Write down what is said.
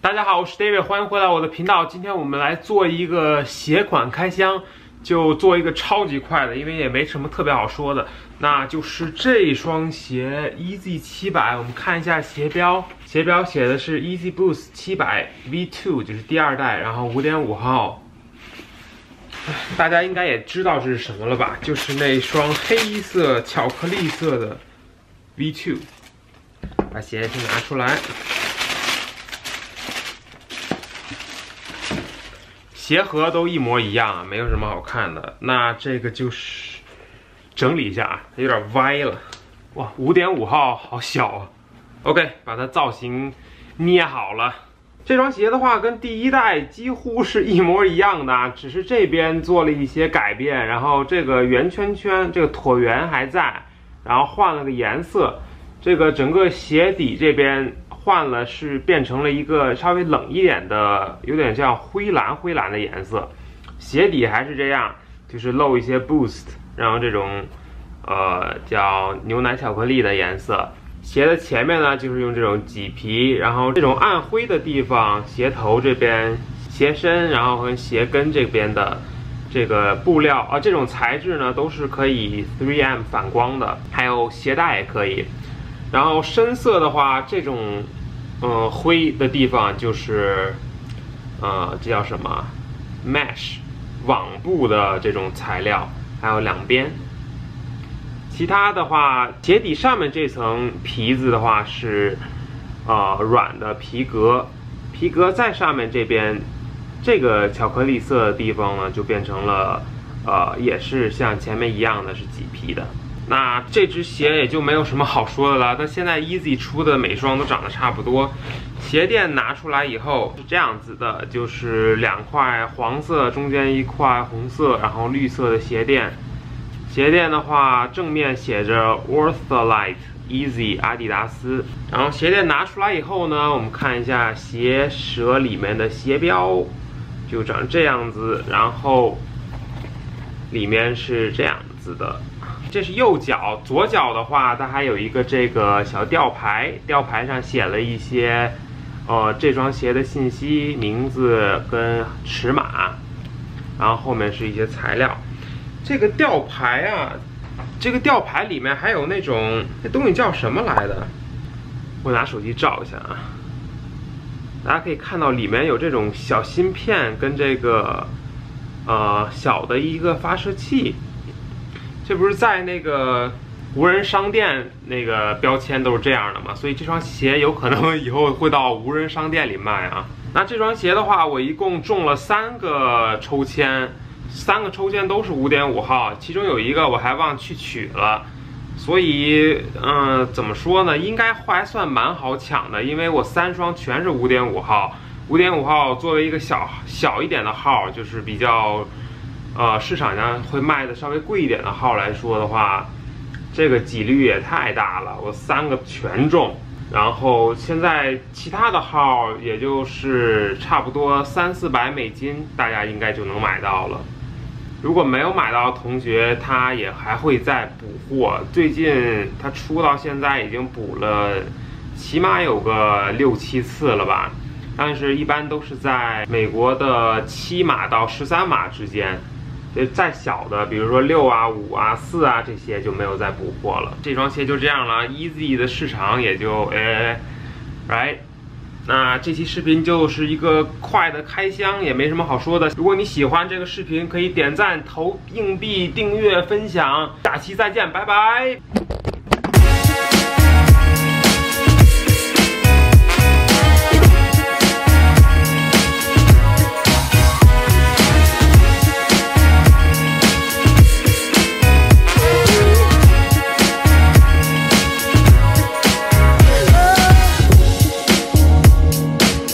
大家好，我是 David， 欢迎回来我的频道。今天我们来做一个鞋款开箱，就做一个超级快的，因为也没什么特别好说的。那就是这双鞋 Easy 700，我们看一下鞋标，鞋标写的是 Easy Boost 700 V2， 就是第二代，然后 5.5 号。大家应该也知道这是什么了吧？就是那双黑色巧克力色的 V2。把鞋先拿出来。鞋盒都一模一样，没有什么好看的。那这个就是整理一下，有点歪了。哇，5.5号好小啊。OK， 把它造型捏好了。这双鞋的话，跟第一代几乎是一模一样的，只是这边做了一些改变，然后这个圆圈圈，这个椭圆还在，然后换了个颜色。这个整个鞋底这边换了，是变成了一个稍微冷一点的，有点像灰蓝的颜色。鞋底还是这样，就是露一些 boost， 然后这种叫牛奶巧克力的颜色。鞋的前面呢，就是用这种麂皮，然后这种暗灰的地方，鞋头这边、鞋身，然后和鞋跟这边的这个布料啊，这种材质呢都是可以 3M 反光的，还有鞋带也可以。然后深色的话，这种灰的地方就是这叫什么 mesh 网布的这种材料，还有两边。其他的话，鞋底上面这层皮子的话是软的皮革，皮革在上面这边这个巧克力色的地方呢，就变成了也是像前面一样的是麂皮的。那这只鞋也就没有什么好说的了。那现在 Easy 出的每双都长得差不多。鞋垫拿出来以后是这样子的，就是两块黄色，中间一块红色，然后绿色的鞋垫。鞋垫的话，正面写着 Ortholite Easy 阿迪达斯。然后鞋垫拿出来以后呢，我们看一下鞋舌里面的鞋标，就长这样子。然后里面是这样子的。这是右脚，左脚的话，它还有一个这个小吊牌，吊牌上写了一些，这双鞋的信息、名字跟尺码，然后后面是一些材料。这个吊牌啊，这个吊牌里面还有那种，这东西叫什么来的？我拿手机照一下啊，大家可以看到里面有这种小芯片跟这个，小的一个发射器。这不是在那个无人商店那个标签都是这样的嘛？所以这双鞋有可能以后会到无人商店里卖啊。那这双鞋的话，我一共中了3个抽签，3个抽签都是5.5号，其中有一个我还忘去取了。所以，怎么说呢？应该还算蛮好抢的，因为我3双全是5.5号。5.5号作为一个小一点的号，就是比较。市场上会卖的稍微贵一点的号来说的话，这个几率也太大了，我3个全中。然后现在其他的号也就是差不多300-400美金，大家应该就能买到了。如果没有买到的同学，他也还会再补货。最近他出到现在已经补了，起码有个6-7次了吧。但是一般都是在美国的7码到13码之间。再小的，比如说6啊、5啊、4啊这些就没有再补货了。这双鞋就这样了 ，Easy 的市场也就right。那这期视频就是一个快的开箱，也没什么好说的。如果你喜欢这个视频，可以点赞、投硬币、订阅、分享。下期再见，拜拜。